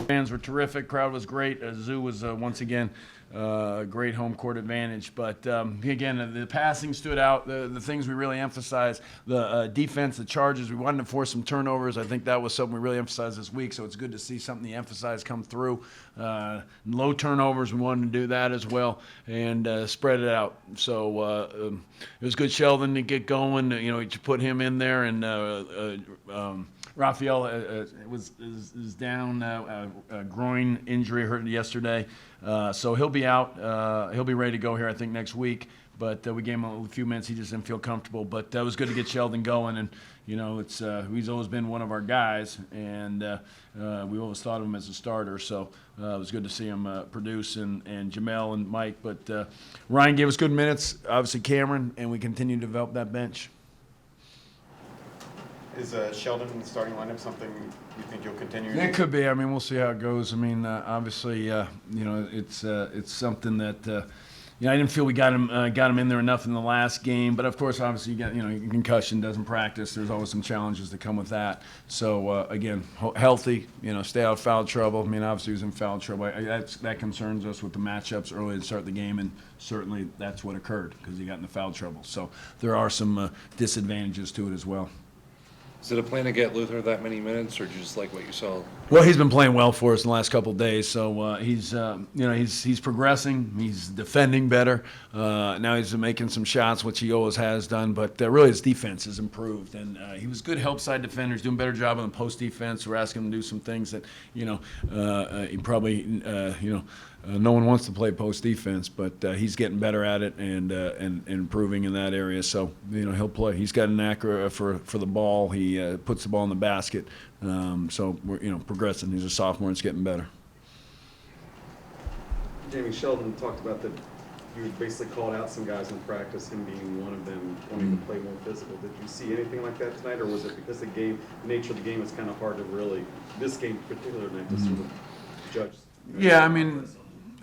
Fans were terrific. Crowd was great. Zoo was once again great home court advantage. But again, the passing stood out. The things we really emphasized, the defense, the charges. We wanted to force some turnovers. I think that was something we really emphasized this week. So it's good to see something you emphasize come through. Low turnovers. We wanted to do that as well and spread it out. So it was good, Sheldon, to get going. To put him in there and. Raphael is down, a groin injury, hurt yesterday, so he'll be out. He'll be ready to go here, I think, next week. But we gave him a few minutes. He just didn't feel comfortable. But that was good to get Sheldon going. And he's always been one of our guys, and we always thought of him as a starter. So it was good to see him produce, and Jamel and Mike. But Ryan gave us good minutes. Obviously Cameron, and we continue to develop that bench. Is Sheldon in the starting lineup something you think you'll continue? It could be. I mean, we'll see how it goes. I mean, obviously, it's something that I didn't feel we got him in there enough in the last game. But of course, obviously, you got concussion, doesn't practice. There's always some challenges that come with that. So again, healthy. Stay out of foul trouble. I mean, obviously, he was in foul trouble. That concerns us with the matchups early to start the game, and certainly that's what occurred because he got into foul trouble. So there are some disadvantages to it as well. Is it a plan to get Luther that many minutes, or just like what you saw? Well, he's been playing well for us in the last couple of days, so he's progressing. He's defending better. Now he's making some shots, which he always has done. But really, his defense has improved, and he was good help side defender. He's doing a better job on the post defense. We're asking him to do some things that he probably no one wants to play post defense, but he's getting better at it and improving in that area. So he'll play. He's got an knack for the ball. He puts the ball in the basket. So we're progressing. He's a sophomore. It's getting better. Jamie, Sheldon talked about that you basically called out some guys in practice, him being one of them, wanting to play more physical. Did you see anything like that tonight, or was it because the nature of the game is kind of hard to really, this game in particular night, to sort of judge? Yeah, I mean,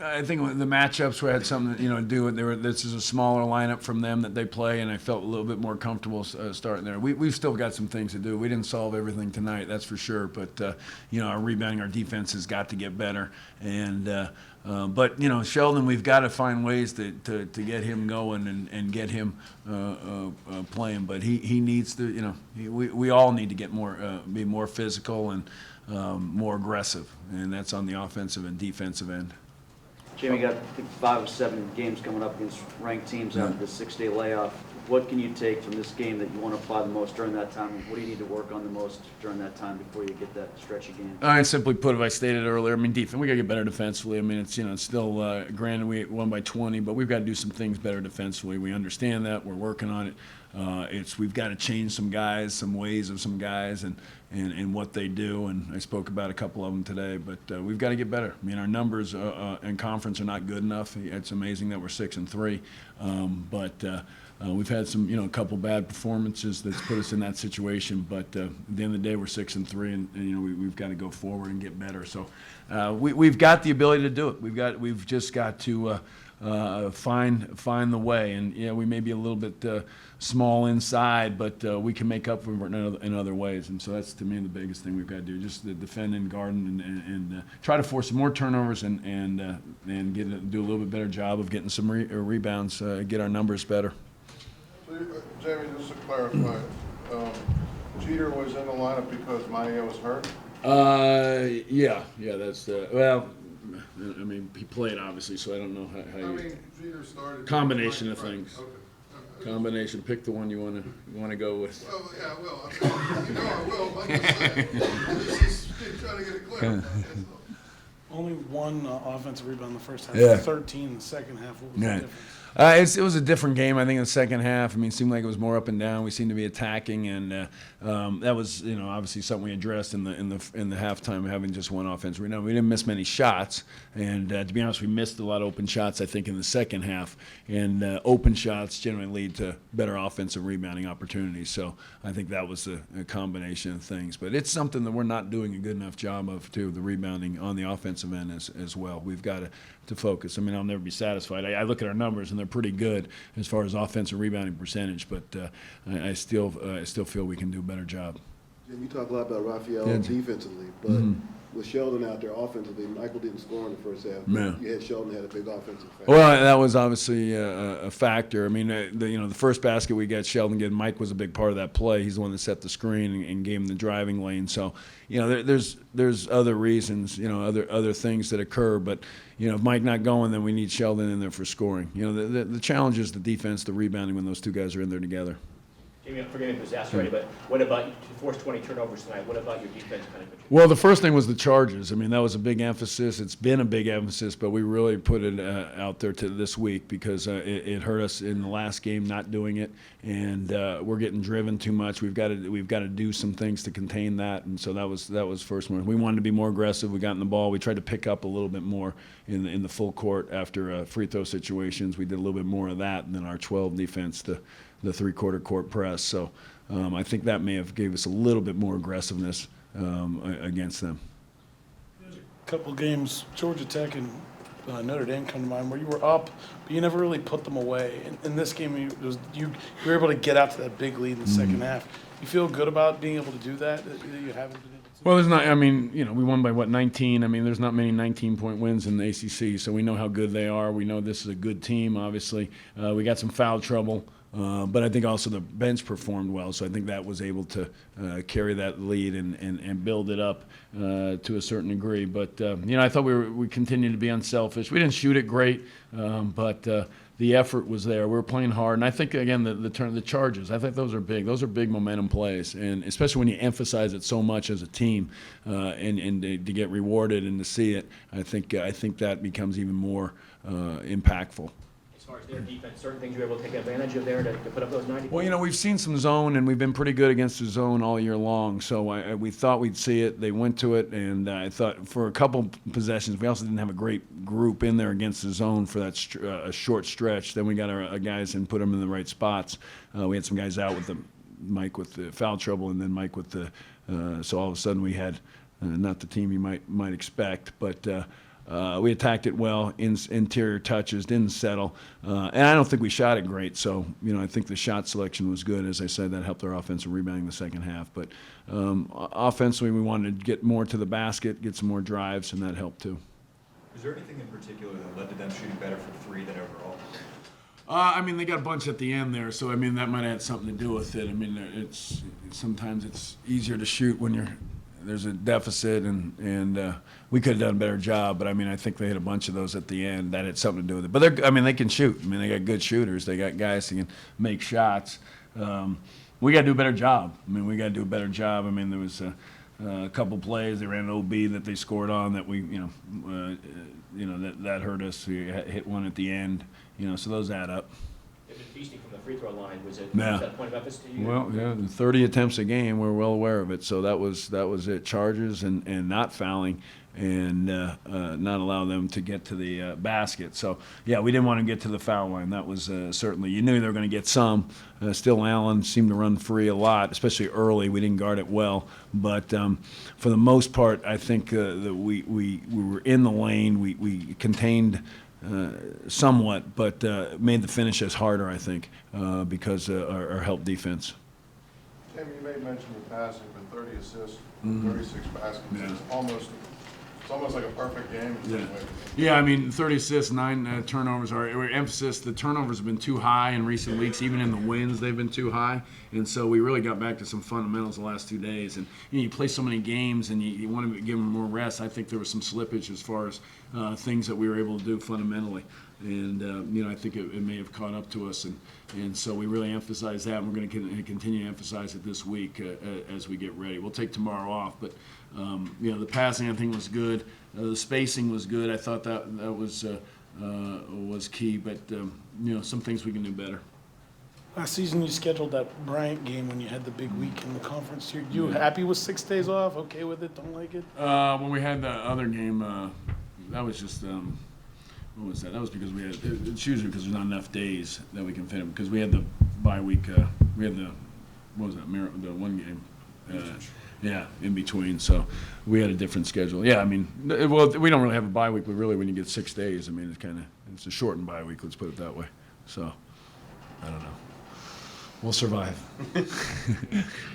I think the matchups had something to do with this is a smaller lineup from them that they play, and I felt a little bit more comfortable starting there. We've still got some things to do. We didn't solve everything tonight, that's for sure. But our rebounding, our defense has got to get better. And but Sheldon, we've got to find ways to get him going and get him playing. But he needs to. We all need to get more, be more physical and more aggressive, and that's on the offensive and defensive end. Jamie, got 5 of 7 games coming up against ranked teams after the 6-day layoff. What can you take from this game that you want to apply the most during that time? What do you need to work on the most during that time before you get that stretch of games? I simply put, if I stated earlier, I mean, defense, we got to get better defensively. I mean, it's still, granted we won by 20, but we've got to do some things better defensively. We understand that. We're working on it. We've got to change some guys, some ways of some guys, and what they do. And I spoke about a couple of them today, but we've got to get better. I mean, our numbers in conference are not good enough. It's amazing that we're 6-3, but we've had some, a couple bad performances that's put us in that situation. But at the end of the day, we're 6-3, and we've got to go forward and get better. So we've got the ability to do it. We've just got to find the way. And we may be a little bit small inside, but we can make up for it in other ways. And so that's, to me, the biggest thing we've got to do, just to defend and guard and try to force some more turnovers and do a little bit better job of getting some rebounds, get our numbers better. So, Jamie, just to clarify, Jeter was in the lineup because Mania was hurt? Yeah, that's well. I mean, he played obviously, so I don't know how you. I mean, Jeter started. Combination of things. Okay. Combination. Pick the one you want to go with. Well, yeah, well, I will. Like I said, just trying to get it clear. Only one offensive rebound in the first half. Yeah. 13 in the second half. What was the difference? It was a different game, I think, in the second half. I mean, it seemed like it was more up and down. We seemed to be attacking, and that was, obviously something we addressed in the halftime, having just one offense. We didn't miss many shots, and to be honest, we missed a lot of open shots, I think, in the second half. And open shots generally lead to better offensive rebounding opportunities. So I think that was a combination of things. But it's something that we're not doing a good enough job of, too, the rebounding on the offensive end as well. We've got to focus. I mean, I'll never be satisfied. I look at our numbers, and they're pretty good as far as offensive rebounding percentage, but I still feel we can do a better job. Jim, you talk a lot about Raphael defensively, but with Sheldon out there offensively, Michael didn't score in the first half. Yeah. You had Sheldon had a big offensive factor. Well, that was obviously a factor. I mean, the first basket we got, Sheldon getting, Mike was a big part of that play. He's the one that set the screen and gave him the driving lane. So, there's other reasons, other things that occur. But, if Mike not going, then we need Sheldon in there for scoring. The challenge is the defense, the rebounding when those two guys are in there together. Jamie, forgive me if it was asked already, but what about, you forced 20 turnovers tonight, what about your defense kind of contributing? Well, the first thing was the charges. I mean, that was a big emphasis. It's been a big emphasis, but we really put it out there to this week because it hurt us in the last game not doing it, and we're getting driven too much. We've got to do some things to contain that, and so that was first one. We wanted to be more aggressive. We got in the ball. We tried to pick up a little bit more in the full court after free throw situations. We did a little bit more of that, and then our 12 defense, the three-quarter court press. So I think that may have gave us a little bit more aggressiveness against them. There's a couple games, Georgia Tech and Notre Dame come to mind, where you were up, but you never really put them away. In this game, you were able to get out to that big lead in the second half. You feel good about being able to do that you haven't been able to? Well, there's not. I mean, we won by 19. I mean, there's not many 19-point wins in the ACC, so we know how good they are. We know this is a good team. Obviously, we got some foul trouble. But I think also the bench performed well, so I think that was able to carry that lead and build it up to a certain degree. But I thought we continued to be unselfish. We didn't shoot it great, but the effort was there. We were playing hard, and I think again the charges. I think those are big. Those are big momentum plays, and especially when you emphasize it so much as a team, and to get rewarded and to see it, I think that becomes even more impactful. As far as their defense, certain things you were able to take advantage of there to put up those 90 points? Well, we've seen some zone, and we've been pretty good against the zone all year long. So we thought we'd see it. They went to it, and I thought for a couple possessions, we also didn't have a great group in there against the zone for that a short stretch. Then we got our guys and put them in the right spots. We had some guys out with Mike with the foul trouble, and then Mike with the so all of a sudden we had not the team you might expect, but we attacked it well, interior touches, didn't settle. And I don't think we shot it great. So, I think the shot selection was good. As I said, that helped our offensive rebounding the second half. But offensively, we wanted to get more to the basket, get some more drives, and that helped too. Was there anything in particular that led to them shooting better from three than overall? They got a bunch at the end there, so that might have had something to do with it. Sometimes it's easier to shoot when there's a deficit, and we could have done a better job. But I think they hit a bunch of those at the end. That had something to do with it. But they can shoot. They got good shooters. They got guys who can make shots. We got to do a better job. We got to do a better job. There was a couple plays they ran an OB that they scored on that we, that hurt us. We hit one at the end. So those add up. They've been feasting from the free throw line. Was that a point of emphasis to you? Well, yeah, 30 attempts a game. We're well aware of it. So that was it. Charges and not fouling and not allow them to get to the basket. So, yeah, we didn't want to get to the foul line. That was certainly, you knew they were going to get some. Still, Allen seemed to run free a lot, especially early. We didn't guard it well. But for the most part, I think that we were in the lane. We contained somewhat, but made the finishes harder, I think, because our help defense. Tim, you made mention of passing, but 30 assists, 36 baskets. Yeah. It's almost like a perfect game in some ways. Yeah, 30 assists, 9 turnovers. Our emphasis, the turnovers have been too high in recent weeks. Even in the wins, they've been too high. And so we really got back to some fundamentals the last 2 days. And you play so many games, and you want to give them more rest. I think there was some slippage as far as things that we were able to do fundamentally. And, I think it may have caught up to us. And so we really emphasize that. And we're going to continue to emphasize it this week as we get ready. We'll take tomorrow off. But, the passing, I think, was good. The spacing was good. I thought that was key. But, some things we can do better. Last season, you scheduled that Bryant game when you had the big week in the conference. You happy with 6 days off? Okay with it? Don't like it? When we had the other game, that was just what was that? That was because we had it's usually because there's not enough days that we can fit them. Because we had the bye week. We had the the one game. In between. So we had a different schedule. Yeah, we don't really have a bye week, but really when you get 6 days, it's a shortened bye week. Let's put it that way. So I don't know. We'll survive.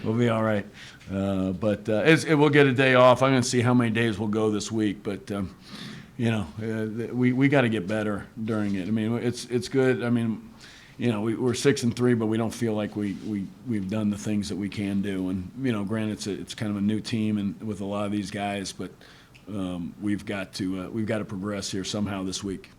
We'll be all right. We'll get a day off. I'm going to see how many days we'll go this week, but we got to get better during it. I mean, it's good. I mean, we're 6-3, but we don't feel like we've done the things that we can do. And granted, it's kind of a new team and with a lot of these guys, but we've got to progress here somehow this week.